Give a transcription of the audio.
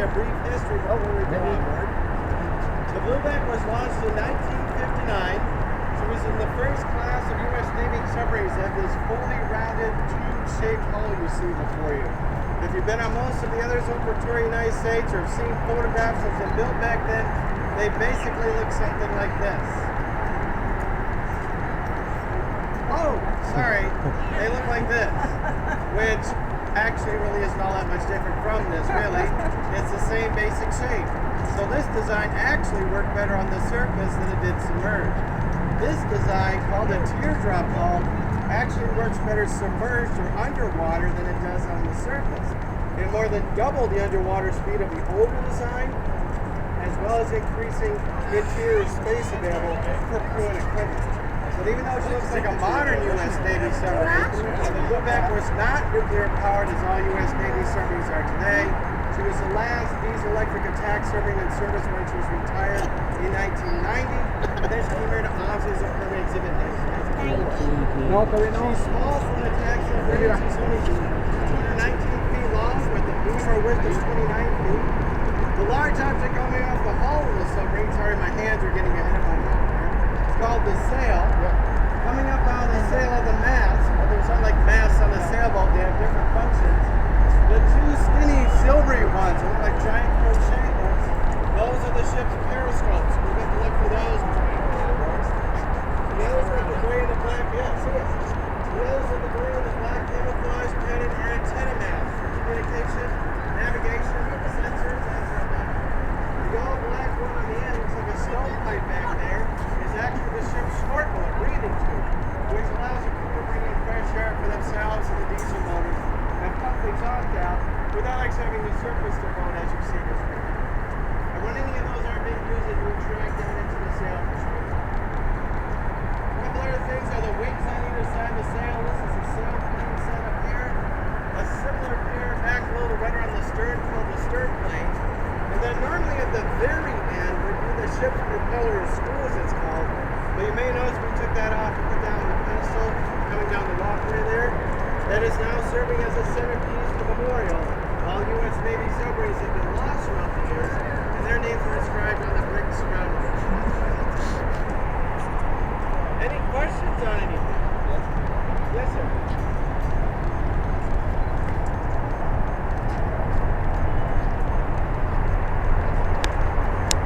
you a brief history before we go onward. The Blueback was launched in 1959. It was in the first class of U.S. Navy submarines that have this fully rounded tube-shaped hull you see before you. If you've been on most of the others over the United States or have seen photographs of them built back then, they basically look something like this. Oh, sorry, they look like this, which actually really isn't all that much different from this, really. It's the same basic shape. So this design actually worked better on the surface than it did submerged. This design, called a teardrop hull, actually works better submerged or underwater than it does on the surface. It more than doubled the underwater speed of the older design, as well as increasing interior space available for crew and equipment. But even though she looks like a modern U.S. Navy submarine, the Blueback was not nuclear powered as all U.S. Navy submarines are today. She was the last diesel-electric attack submarine in service when she was retired in 1990. And then she came here to Oz as a permanent exhibit in 1994. She's small for an attack submarine. She's only 219 feet long with a boomer width of 29 feet. The large object coming off the hull of the submarine, sorry my hands are getting ahead of my mouth there, it's called the sail. Coming up out of the sail of the mast, well, there's unlike masts on the sailboat, they have different functions. The two skinny silvery ones look like giant crochet hooks. Those are the ship's periscopes. We'll get to look for those. The others are the gray and the black, yes. The others are the gray and the black camouflage pattern are antenna masts for communication, navigation, sensors, that sort of thing. The all black one on the end looks like a stovepipe back there. Is actually the ship's snorkel, a breathing tube, which allows the crew to bring in fresh air for themselves and the diesel motors and pump the exhaust out without actually having the surface to burn as you see this right now. And when any of those aren't being used, you drag down into the sail for sure. A couple other things are the wings on either side of the sail. This is a sail plane setup here. A similar pair back a little right around the stern called the stern plane. And then normally at the very end would be the ship's propeller screw as it's called. But you may notice we took that off and put down the pedestal coming down the walkway there. That is now serving as a centerpiece for memorial. All U.S. Navy submarines have been